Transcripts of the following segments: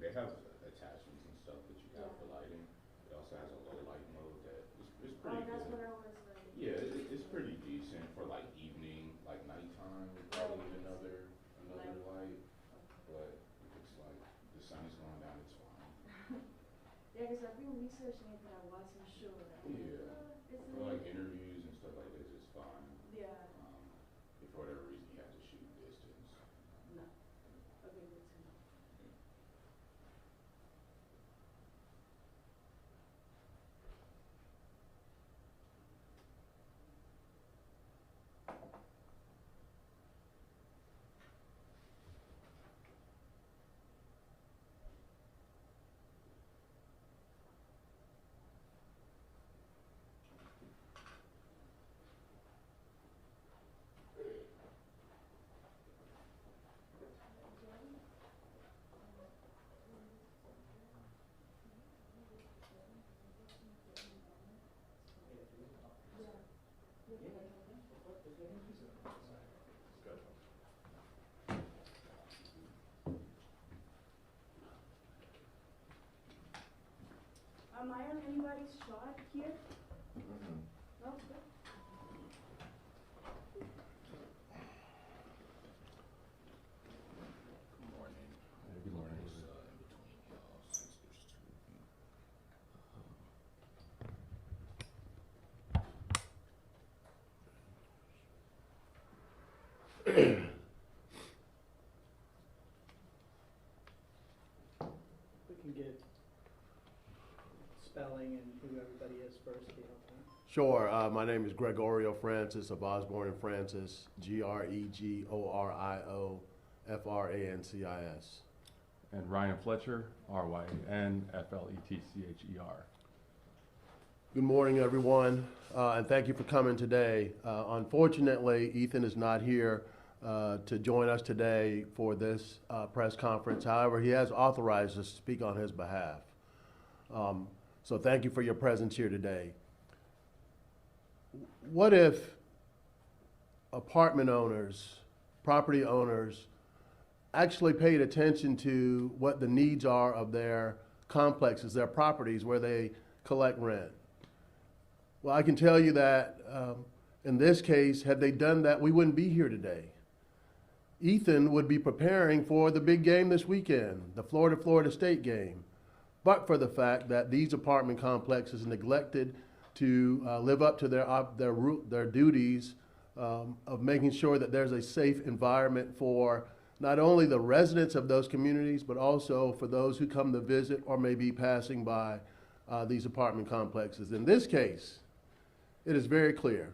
they have attachments and stuff that you have for lighting. It also has a low light mode that is Oh, pretty that's good. what I was like. Yeah, it's pretty decent for like evening, like nighttime. We probably need another light, but if it's like the sun is going down, it's fine. Yeah, because I've been researching it, but I wasn't sure. Yeah, It's for like interviews and stuff like this, it's fine. Yeah. If for whatever reason you have to shoot distance. No. Okay, good to know. Am I on anybody's shot here? No, good. Good morning. Good morning. In between y'all, since there's two of you. We can get spelling and who everybody is first, be helpful. Sure. My name is Gregorio Francis of Osborne and Francis, Gregorio Francis. And Ryan Fletcher, Ryanfletcher. Good morning, everyone, and thank you for coming today. Unfortunately, Ethan is not here to join us today for this press conference. However, he has authorized us to speak on his behalf. So thank you for your presence here today. What if apartment owners, property owners, actually paid attention to what the needs are of their complexes, their properties where they collect rent? Well, I can tell you that in this case, had they done that, we wouldn't be here today. Ethan would be preparing for the big game this weekend, the Florida State game, but for the fact that these apartment complexes neglected to live up to their duties of making sure that there's a safe environment for not only the residents of those communities, but also for those who come to visit or may be passing by these apartment complexes. In this case, it is very clear.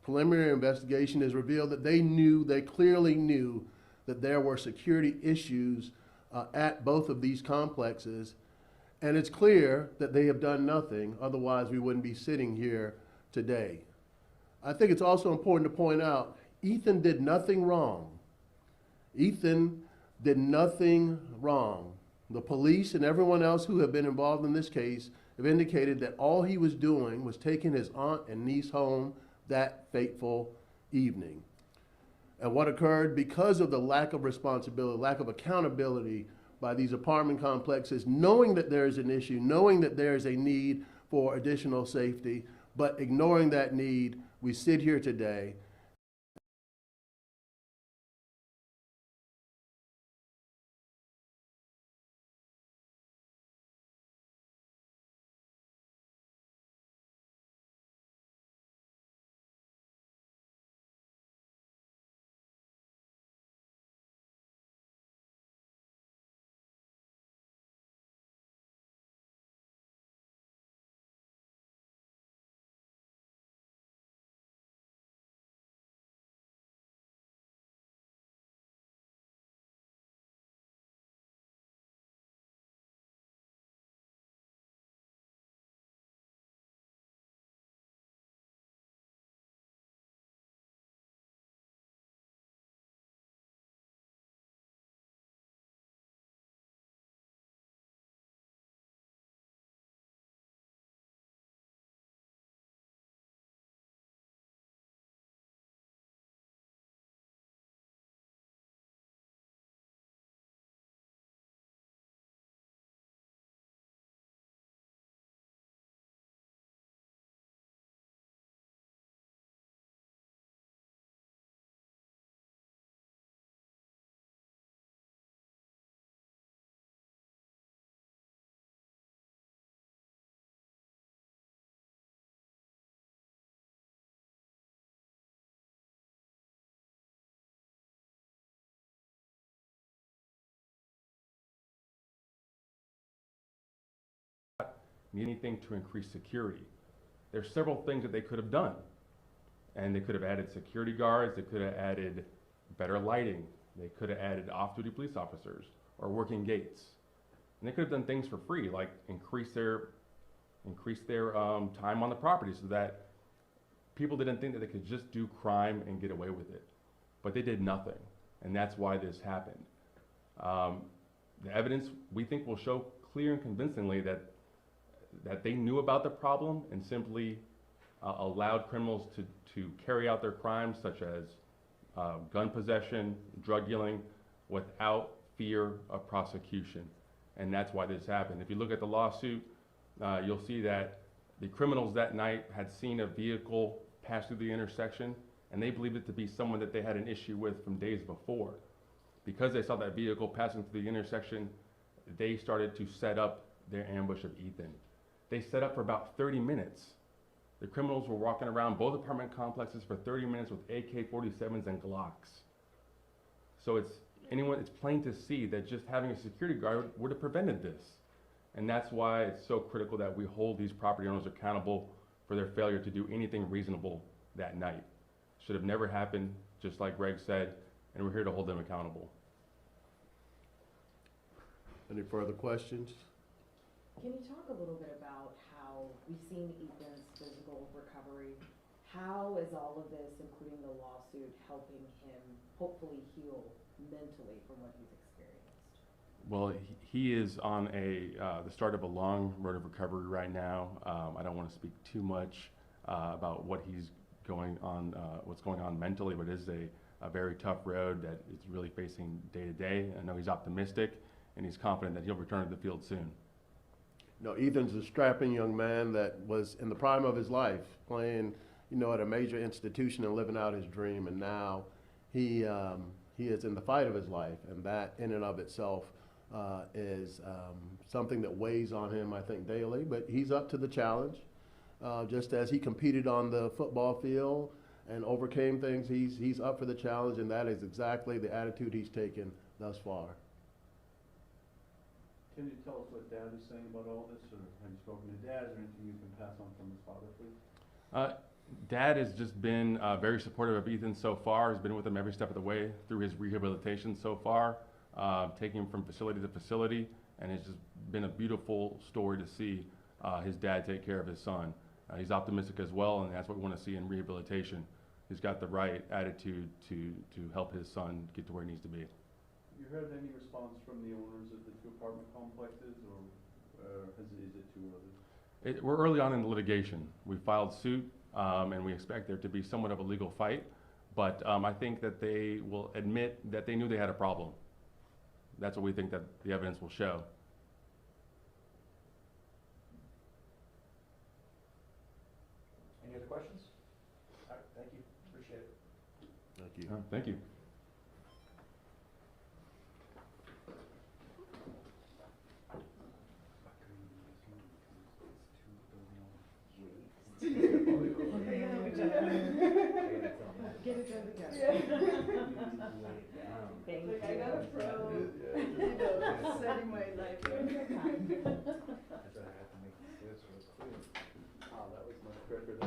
Preliminary investigation has revealed that they clearly knew that there were security issues at both of these complexes. And it's clear that they have done nothing, otherwise we wouldn't be sitting here today. I think it's also important to point out, Ethan did nothing wrong. Ethan did nothing wrong. The police and everyone else who have been involved in this case have indicated that all he was doing was taking his aunt and niece home that fateful evening. And what occurred because of the lack of responsibility, lack of accountability by these apartment complexes, knowing that there is an issue, knowing that there is a need for additional safety, but ignoring that need, we sit here today need anything to increase security. There's several things that they could have done. And they could have added security guards, they could have added better lighting, they could have added off-duty police officers or working gates. And they could have done things for free, like increase their time on the property so that people didn't think that they could just do crime and get away with it. But they did nothing, and that's why this happened. The evidence, we think, will show clear and convincingly that they knew about the problem and simply allowed criminals to carry out their crimes, such as gun possession, drug dealing, without fear of prosecution. And that's why this happened. If you look at the lawsuit, you'll see that the criminals that night had seen a vehicle pass through the intersection, and they believed it to be someone that they had an issue with from days before. Because they saw that vehicle passing through the intersection, they started to set up their ambush of Ethan. They set up for about 30 minutes. The criminals were walking around both apartment complexes for 30 minutes with AK-47s and Glocks. So it's plain to see that just having a security guard would have prevented this. And that's why it's so critical that we hold these property owners accountable for their failure to do anything reasonable that night. Should have never happened, just like Greg said, and we're here to hold them accountable. Any further questions? Can you talk a little bit about how we've seen Ethan's physical recovery? How is all of this, including the lawsuit, helping him hopefully heal mentally from what he's experienced? Well, he is on the start of a long road of recovery right now. I don't want to speak too much about what's going on mentally, but it is a very tough road that is really facing day to day. I know he's optimistic and he's confident that he'll return to the field soon. No, Ethan's a strapping young man that was in the prime of his life, playing, at a major institution and living out his dream. And now he is in the fight of his life, and that in and of itself is something that weighs on him, I think, daily. But he's up to the challenge, just as he competed on the football field and overcame things. He's up for the challenge, and that is exactly the attitude he's taken thus far. Can you tell us what Dad is saying about all this, or have you spoken to Dad? Is there anything you can pass on from his father, please? Dad has just been very supportive of Ethan so far. He's been with him every step of the way through his rehabilitation so far, taking him from facility to facility, and it's just been a beautiful story to see his dad take care of his son. He's optimistic as well, and that's what we want to see in rehabilitation. He's got the right attitude to help his son get to where he needs to be. You heard any response from the owners of the two apartment complexes, or is it too early? We're early on in the litigation. We filed suit, and we expect there to be somewhat of a legal fight, but I think that they will admit that they knew they had a problem. That's what we think that the evidence will show. Any other questions? All right, thank you, appreciate it. Thank you. Thank you. Get it done together. Thank Look, I you. got a pro, setting my life. Oh, that was much quicker than